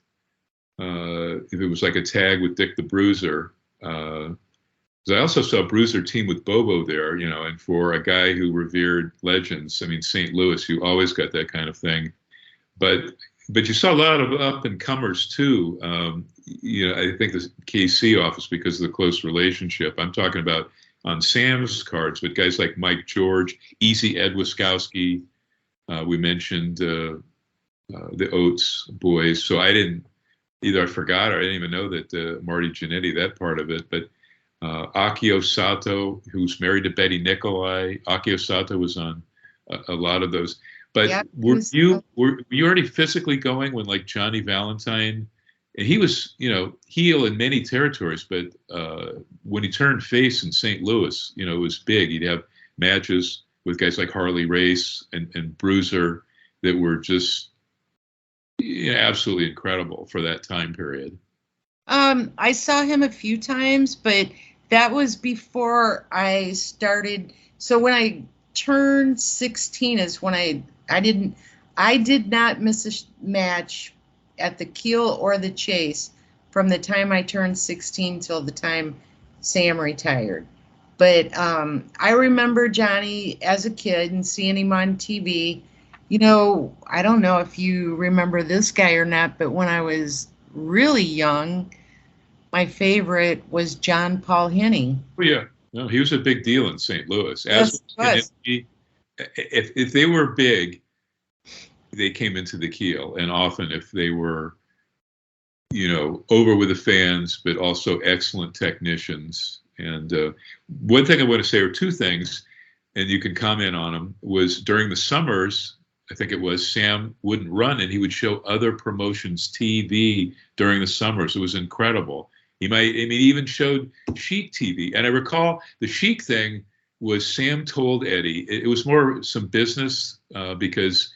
if it was like a tag with Dick the Bruiser. Because I also saw Bruiser team with Bobo there, and for a guy who revered legends, I mean, St. Louis, you always got that kind of thing. But you saw a lot of up and comers too. I think the KC office, because of the close relationship. I'm talking about on Sam's cards, but guys like Mike George, Easy Ed Wiskowski. We mentioned the Oates boys. So either I forgot or I didn't even know that Marty Giunetti, that part of it. But Akio Sato, who's married to Betty Nicolai. Akio Sato was on a lot of those. But yeah, were you already physically going when like Johnny Valentine, and he was, heel in many territories, but when he turned face in St. Louis, it was big. He'd have matches with guys like Harley Race and Bruiser that were just absolutely incredible for that time period. I saw him a few times, but that was before I started. So when I turned 16 is when I did not miss a match at the Keel or the Chase from the time I turned 16 till the time Sam retired. But I remember Johnny as a kid and seeing him on TV. I don't know if you remember this guy or not, but when I was really young, my favorite was John Paul Hennig. Oh, yeah. No, he was a big deal in St. Louis. As was. If they were big, they came into the Keel. And often if they were, over with the fans, but also excellent technicians. And one thing I want to say, or two things, and you can comment on them, was during the summers, I think it was, Sam wouldn't run and he would show other promotions TV during the summers. It was incredible. He even showed Chic TV. And I recall the Chic thing was Sam told Eddie, it was more some business because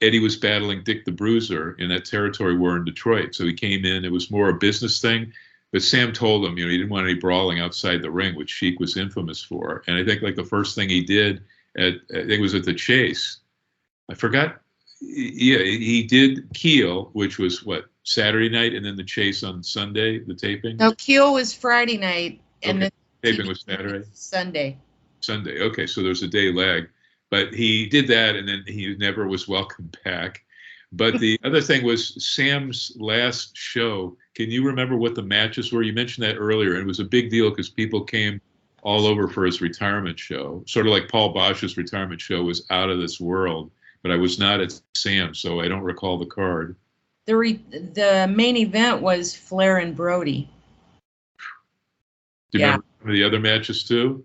Eddie was battling Dick the Bruiser in that territory war in Detroit. So he came in, it was more a business thing. But Sam told him, he didn't want any brawling outside the ring, which Chic was infamous for. And I think like the first thing he did I think it was at the Chase. I forgot. Yeah, he did Keel, which was Saturday night, and then the Chase on Sunday, the taping? No, Keel was Friday night, and the taping TV was Saturday? Sunday. Okay, so there's a day lag. But he did that, and then he never was welcome back. But the other thing was Sam's last show. Can you remember what the matches were? You mentioned that earlier, and it was a big deal because people came all over for his retirement show. Sort of like Paul Bosch's retirement show was out of this world. But I was not at Sam, so I don't recall the card. The main event was Flair and Brody. Do you remember the other matches too?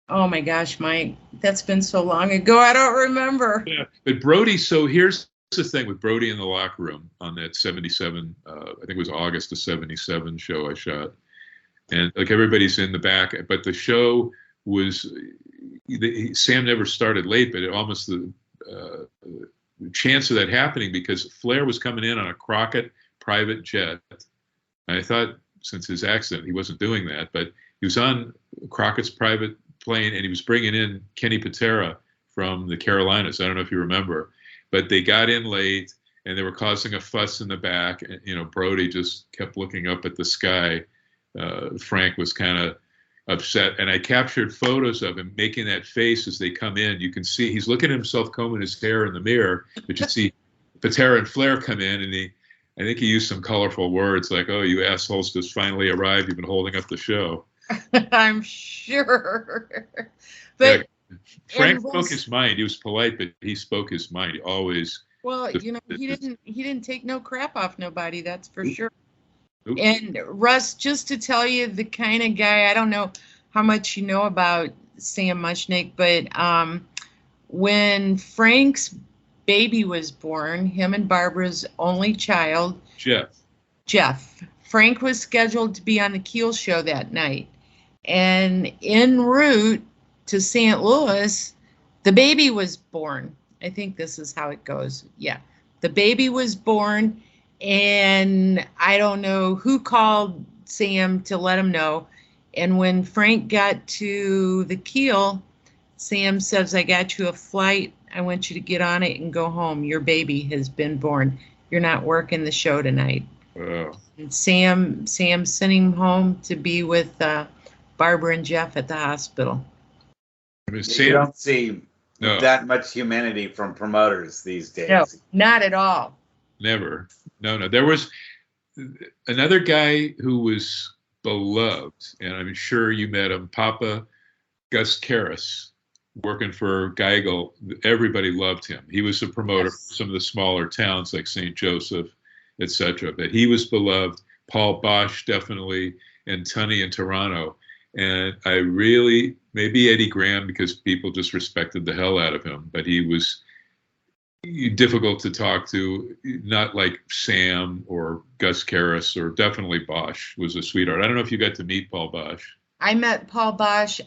Oh my gosh, Mike, that's been so long ago, I don't remember. Yeah, but Brody, so here's the thing with Brody in the locker room on that 77, I think it was August of 77 show I shot. And like everybody's in the back, but the show was, Sam never started late, but it almost the chance of that happening because Flair was coming in on a Crockett private jet. And I thought since his accident, he wasn't doing that, but he was on Crockett's private plane and he was bringing in Kenny Patera from the Carolinas. I don't know if you remember, but they got in late and they were causing a fuss in the back. And, Brody just kept looking up at the sky. Frank was kind of upset, and I captured photos of him making that face as they come in. You can see he's looking at himself combing his hair in the mirror, but you see Patera and Flair come in, and I think he used some colorful words like, "Oh, you assholes just finally arrived. You've been holding up the show." I'm sure. But Frank spoke his mind. He was polite, but he spoke his mind. He always. Well, he didn't take no crap off nobody. That's for sure. Oops. And Russ, just to tell you the kind of guy, I don't know how much you know about Sam Muchnick, but when Frank's baby was born, him and Barbara's only child, Jeff, Frank was scheduled to be on the Keel show that night. And en route to St. Louis, the baby was born. I think this is how it goes. Yeah. The baby was born, and I don't know who called Sam to let him know. And when Frank got to the Keel, Sam says, "I got you a flight. I want you to get on it and go home. Your baby has been born. You're not working the show tonight." Wow. And Sam sent him home to be with Barbara and Jeff at the hospital. I mean, You don't see that much humanity from promoters these days. No, not at all. Never. No. There was another guy who was beloved, and I'm sure you met him, Papa Gus Karras, working for Geigel. Everybody loved him. He was a promoter for some of the smaller towns like St. Joseph, etc. But he was beloved. Paul Bosch, definitely, and Tunney in Toronto. And I really, maybe Eddie Graham, because people just respected the hell out of him, but he was difficult to talk to, not like Sam or Gus Karras, or definitely Bosch was a sweetheart. I don't know if you got to meet Paul Bosch. I met Paul Bosch.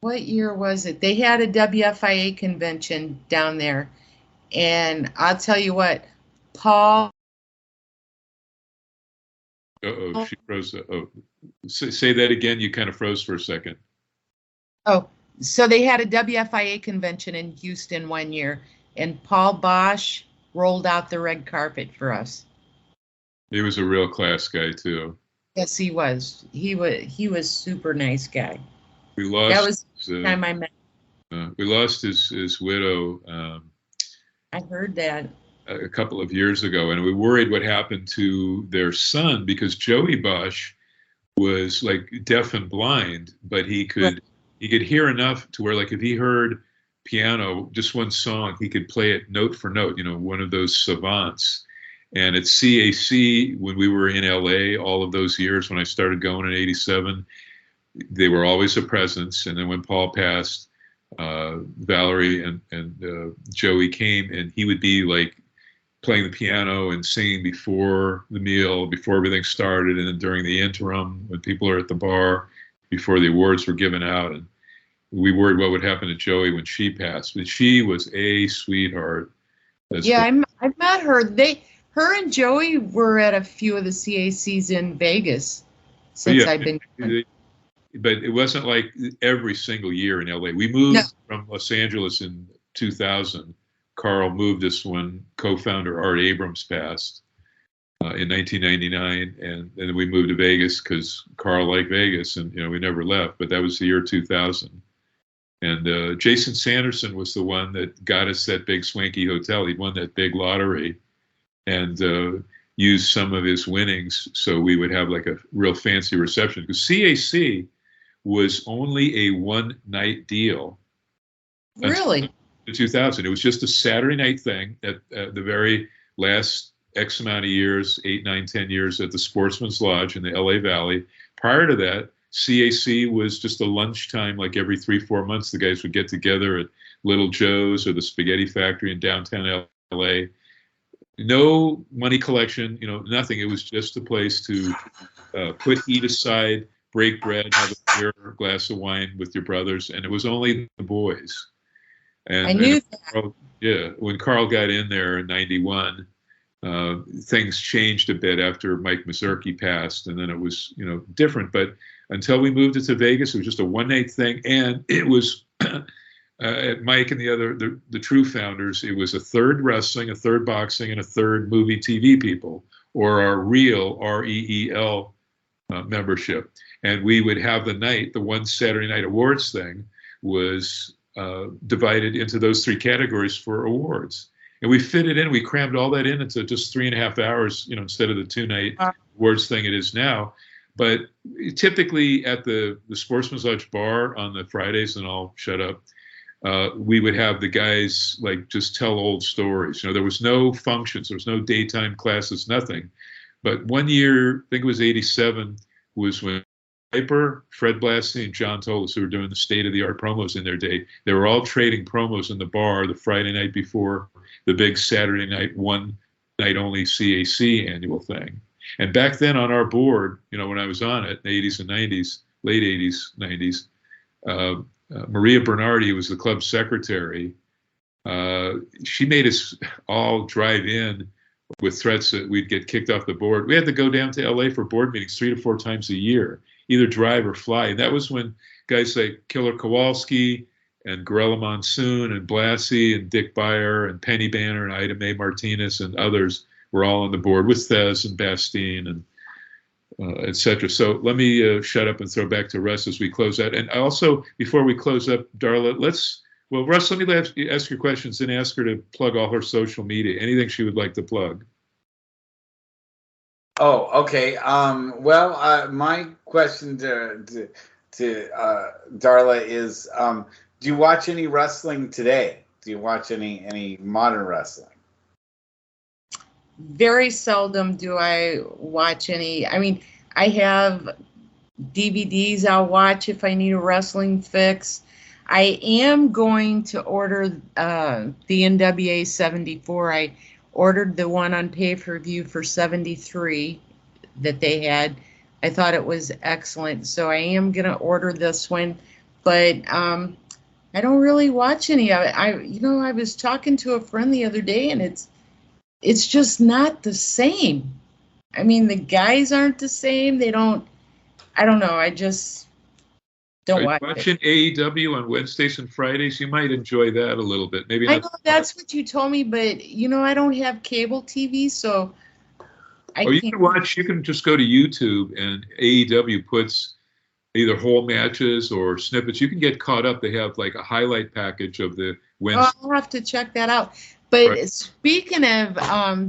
What year was it? They had a WFIA convention down there. And I'll tell you what, Paul. Uh-oh, she froze. Say that again. You kind of froze for a second. Oh, so they had a WFIA convention in Houston one year, and Paul Bosch rolled out the red carpet for us. He was a real class guy too. Yes, he was. He was super nice guy. We lost. That was the time I met. We lost his widow. I heard that a couple of years ago, and we worried what happened to their son, because Joey Bosch was like deaf and blind, but he could hear enough to where, like, if he heard piano, just one song, he could play it note for note, one of those savants. And at CAC, when we were in LA, all of those years when I started going in '87, they were always a presence. And then when Paul passed, Valerie and Joey came, and he would be like playing the piano and singing before the meal, before everything started, and then during the interim, when people are at the bar, before the awards were given out. And we worried what would happen to Joey when she passed, but she was a sweetheart. I met her. Her and Joey were at a few of the CACs in Vegas since I've been. But it wasn't like every single year in LA. We moved from Los Angeles in 2000. Carl moved us when co-founder Art Abrams passed in 1999, and then we moved to Vegas because Carl liked Vegas, and we never left. But that was the year 2000. And Jason Sanderson was the one that got us that big swanky hotel. He'd won that big lottery, and used some of his winnings so we would have like a real fancy reception. Because CAC was only a one-night deal. Really? 2000. It was just a Saturday night thing at the very last X amount of years, 8, 9, 10 years at the Sportsman's Lodge in the LA Valley. Prior to that, CAC was just a lunchtime, like every 3-4 months, the guys would get together at Little Joe's or the Spaghetti Factory in downtown LA. No money collection, nothing. It was just a place to eat aside, break bread, have a beer, or a glass of wine with your brothers, and it was only the boys. And, I knew that. Carl, when Carl got in there in '91, things changed a bit after Mike Mazurki passed, and then it was, different. But until we moved it to Vegas, it was just a one-night thing, and it was Mike and the true founders, it was a third wrestling, a third boxing, and a third movie TV people, or our real REEL membership. And we would have the one Saturday night awards thing was divided into those three categories for awards. And we fit it in, we crammed all that in into just 3.5 hours, instead of the 2-night awards thing it is now. But typically at the Sports Massage Bar on the Fridays, and I'll shut up, we would have the guys just tell old stories. There was no functions, there was no daytime classes, nothing. But one year, I think it was '87, was when Piper, Fred Blassie, and John Tolis, who were doing the state-of-the-art promos in their day, they were all trading promos in the bar the Friday night before the big Saturday night, one night only CAC annual thing. And back then on our board, when I was on it, in the 80s and 90s, late 80s, 90s, Maria Bernardi was the club secretary. She made us all drive in with threats that we'd get kicked off the board. We had to go down to LA for board meetings 3 to 4 times a year, either drive or fly. And that was when guys like Killer Kowalski and Gorilla Monsoon and Blassie and Dick Beyer and Penny Banner and Ida Mae Martinez and others were all on the board with Thez and Bastien and et cetera. So let me shut up and throw back to Russ as we close out. And also, before we close up, Darla, Russ, let me ask your questions and ask her to plug all her social media, anything she would like to plug. Oh, okay. My question to Darla is, do you watch any wrestling today? Do you watch any modern wrestling? Very seldom do I watch any. I mean, I have DVDs I'll watch if I need a wrestling fix. I am going to order the NWA 74. I ordered the one on pay-per-view for 73 that they had. I thought it was excellent. So I am going to order this one. But I don't really watch any of it. I was talking to a friend the other day, and it's just not the same. I mean, the guys aren't the same. I don't know. I just don't watch it. Watching AEW on Wednesdays and Fridays, you might enjoy that a little bit. Maybe not. I know that's what you told me, but I don't have cable TV, so you can watch. You can just go to YouTube, and AEW puts either whole matches or snippets. You can get caught up. They have like a highlight package of the Wednesday. I'll have to check that out. But Right. Speaking of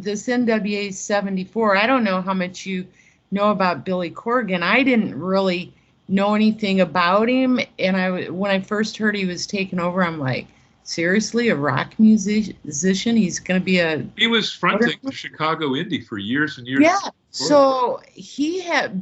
this NWA 74, I don't know how much you know about Billy Corgan. I didn't really know anything about him, and when I first heard he was taking over, I'm like, seriously, a rock musician? He's going to be He was fronting the Chicago Indie for years and years. Yeah. So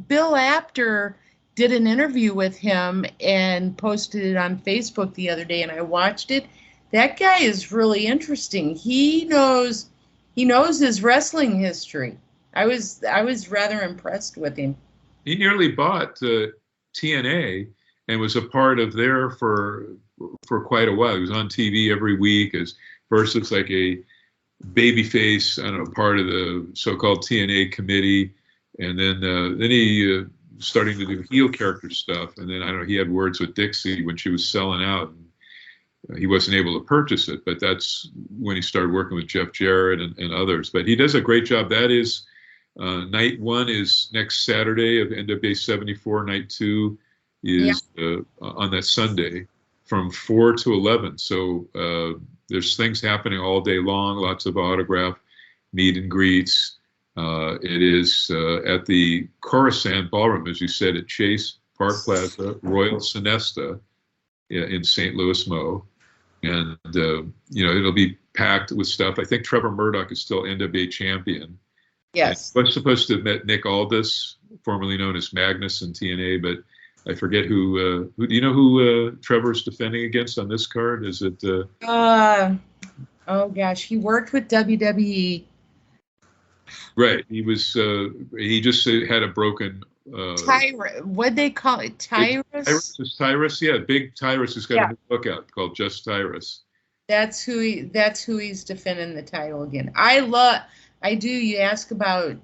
Bill Apter did an interview with him and posted it on Facebook the other day, and I watched it. That guy is really interesting. He knows his wrestling history. I was rather impressed with him. He nearly bought TNA and was a part of there for quite a while. He was on TV every week as first as like a babyface, I don't know, part of the so-called TNA committee, and then he starting to do heel character stuff. And then I don't know, he had words with Dixie when she was selling out. He wasn't able to purchase it, but that's when he started working with Jeff Jarrett and others. But he does a great job. That is, night 1 is next Saturday of NWA 74. Night 2 is on that Sunday from 4 to 11. So there's things happening all day long, lots of autograph meet and greets. It is at the Coruscant Ballroom, as you said, at Chase Park Plaza, Royal Sonesta in St. Louis, Mo. And, it'll be packed with stuff. I think Trevor Murdoch is still NWA champion. Yes. I was supposed to have met Nick Aldis, formerly known as Magnus in TNA, but I forget who do you know who Trevor's defending against on this card? Is it? Oh, gosh. He worked with WWE. Right. He was, he just had a broken. What'd they call it? Tyrus? Tyrus, yeah. Big Tyrus has got a new book out called Just Tyrus. That's who he's defending the title again. You ask about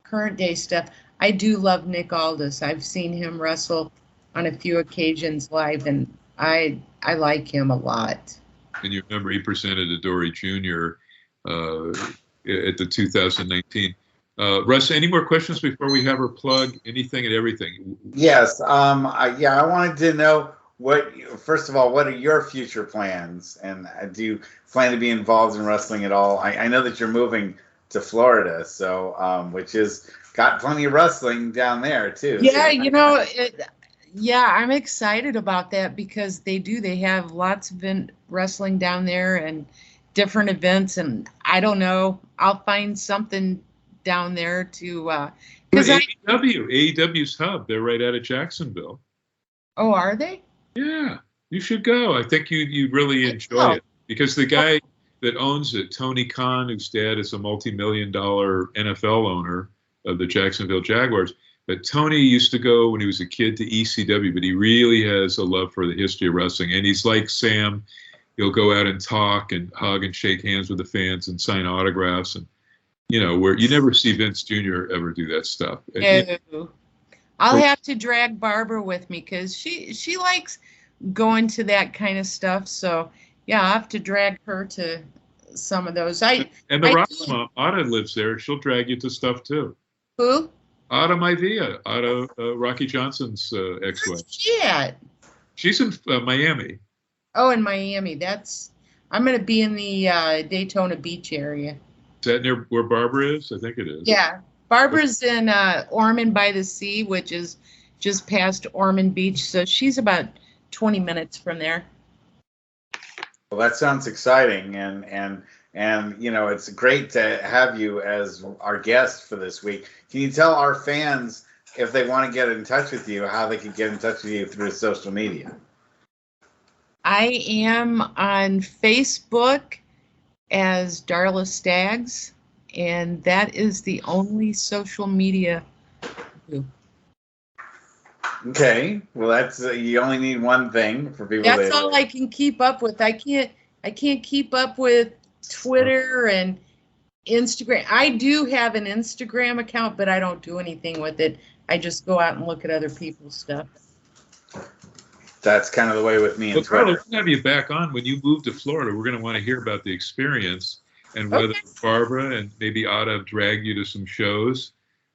current day stuff. I do love Nick Aldis. I've seen him wrestle on a few occasions live, and I I like him a lot. And you remember he presented to Dory Jr. At the 2019. Russ, any more questions before we have her plug anything and everything? Yes. I wanted to know first of all, what are your future plans? And do you plan to be involved in wrestling at all? I know that you're moving to Florida, so which is got plenty of wrestling down there too. Yeah, I'm excited about that because they have lots of wrestling down there and different events, and I don't know, I'll find something down there to because AEW's hub, they're right out of Jacksonville. Oh, are they? Yeah, you should go. I think you really enjoy it because the guy that owns it, Tony Khan, whose dad is a multi-million-dollar NFL owner of the Jacksonville Jaguars. But Tony used to go when he was a kid to ECW, but he really has a love for the history of wrestling. And he's like Sam. He'll go out and talk and hug and shake hands with the fans and sign autographs. And, where you never see Vince Jr. ever do that stuff. No. I'll have to drag Barbara with me because she likes going to that kind of stuff. So, yeah, I'll have to drag her to some of those. And the Rock Mom, Ada lives there. She'll drag you to stuff, too. Who? Ada Maivia, Rocky Johnson's ex-wife. Yeah. She's in Miami. Oh, in Miami. I'm going to be in the Daytona Beach area. Is that near where Barbara is? I think it is. Yeah. Barbara's in Ormond by the Sea, which is just past Ormond Beach. So she's about 20 minutes from there. Well, that sounds exciting. And it's great to have you as our guest for this week. Can you tell our fans, if they want to get in touch with you, how they can get in touch with you through social media? I am on Facebook as Darla Staggs, and that is the only social media. Okay, well, that's you only need one thing for people. That's all I can keep up with. I can't keep up with Twitter and Instagram. I do have an Instagram account, but I don't do anything with it. I just go out and look at other people's stuff. That's kind of the way with me and Twitter. Carla, we'll have you back on when you move to Florida. We're going to want to hear about the experience and whether Barbara and maybe Ada drag you to some shows.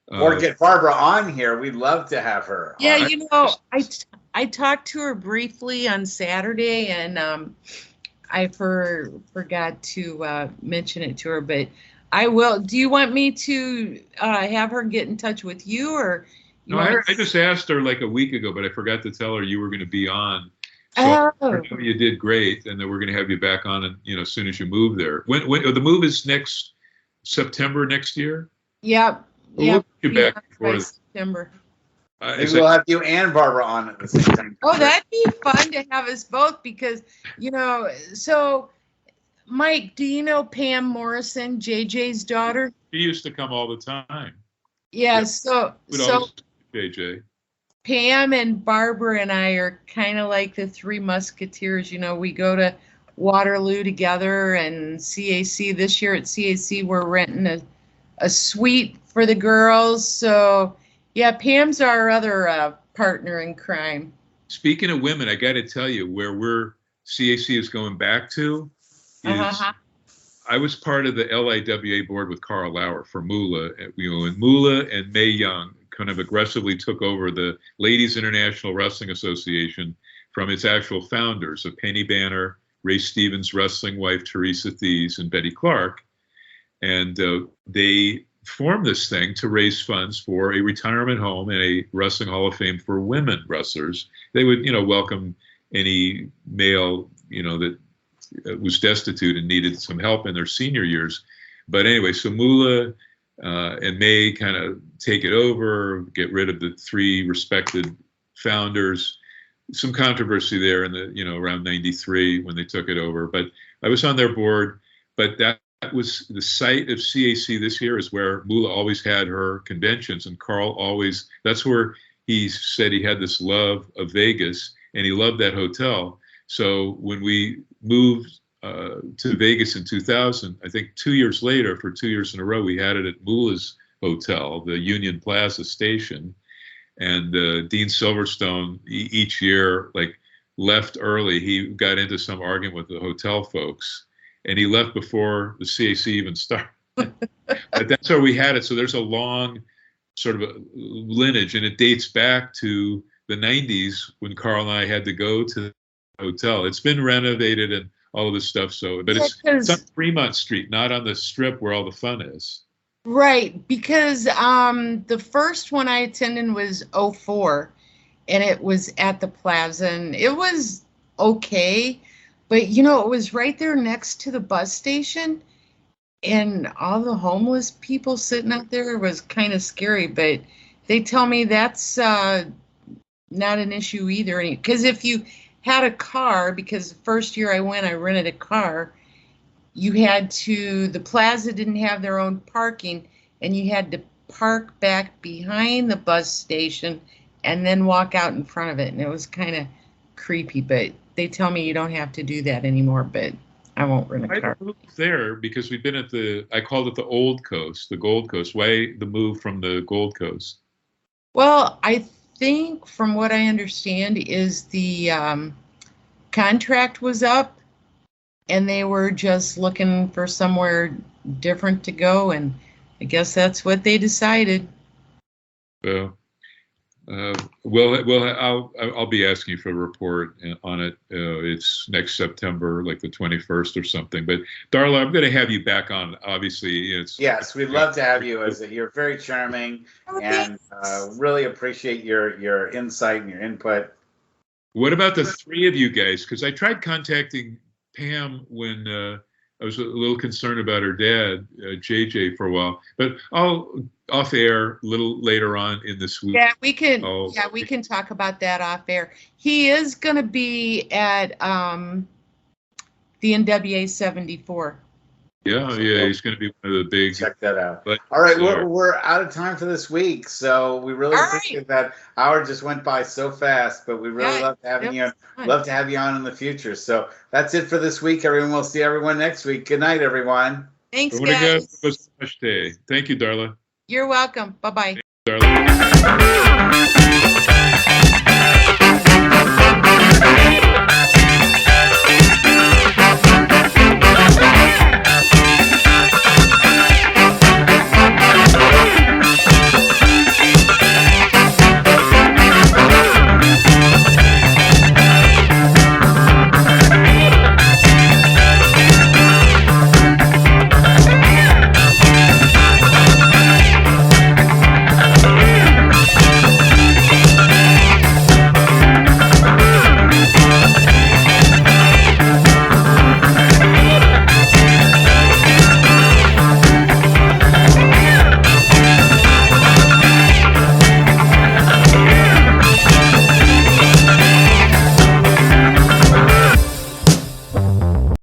Or get Barbara on here. We'd love to have her. Yeah, I talked to her briefly on Saturday, and I forgot to mention it to her, but I will. Do you want me to have her get in touch with you, or? No, I just asked her like a week ago, but I forgot to tell her you were going to be on. So you did great, and then we're going to have you back on, and as soon as you move there. When the move is next September next year. Yep. We'll get you back before September. Maybe we'll have you and Barbara on at the same time. Oh, that'd be fun to have us both because So, Mike, do you know Pam Morrison, JJ's daughter? She used to come all the time. Yeah. So JJ. Pam and Barbara and I are kind of like the Three Musketeers. We go to Waterloo together and CAC. This year at CAC, we're renting a suite for the girls. So, yeah, Pam's our other partner in crime. Speaking of women, I got to tell you, where CAC is going back to is I was part of the LIWA board with Carl Lauer for Moolah. And Moolah and Mae Young kind of aggressively took over the Ladies International Wrestling Association from its actual founders of Penny Banner, Ray Stevens' wrestling wife, Teresa Thies, and Betty Clark. And they formed this thing to raise funds for a retirement home and a wrestling hall of fame for women wrestlers. They would, welcome any male, that was destitute and needed some help in their senior years. But anyway, so Moolah and May kind of take it over, get rid of the three respected founders. Some controversy there in the, around 93 when they took it over. But I was on their board, but that was the site of CAC this year is where Moolah always had her conventions, and Carl always, that's where he said he had this love of Vegas and he loved that hotel. So when we moved to Vegas in 2000, I think 2 years later, for 2 years in a row, we had it at Moolah's hotel, the Union Plaza station. And Dean Silverstone each year, like left early. He got into some argument with the hotel folks, and he left before the CAC even started. But that's where we had it. So there's a long sort of a lineage, and it dates back to the 90s when Carl and I had to go to the hotel. It's been renovated and all of this stuff. So, but it's on Fremont Street, not on the strip where all the fun is. Right, because the first one I attended was 04, and it was at the Plaza, and it was okay, but it was right there next to the bus station, and all the homeless people sitting out there was kind of scary, but they tell me that's not an issue either, because if you had a car, because the first year I went, I rented a car, the Plaza didn't have their own parking, and you had to park back behind the bus station and then walk out in front of it. And it was kind of creepy, but they tell me you don't have to do that anymore, but I won't rent a car. I moved there because we've been at I called it the Old Coast, the Gold Coast. Why the move from the Gold Coast? Well, I think from what I understand is the contract was up, and they were just looking for somewhere different to go, and I guess that's what they decided. Well, I'll be asking for a report on it. It's next September, like the 21st or something. But Darla, I'm going to have you back on. Obviously, yes, we'd love to have you. You're very charming, and really appreciate your insight and your input. What about the three of you guys? Because I tried contacting Pam when I was a little concerned about her dad, JJ, for a while. But I'll off air a little later on in this week. Yeah, we can. We can talk about that off air. He is going to be at the NWA 74. Yeah, he's going to be one of the big. Check that out. But, all right, we're out of time for this week, so we really appreciate that. Hour just went by so fast, but we really love having you. Love to have you on in the future. So that's it for this week, everyone. We'll see everyone next week. Good night, everyone. Thanks, guys. Thank you, Darla. You're welcome. Bye-bye. Darla.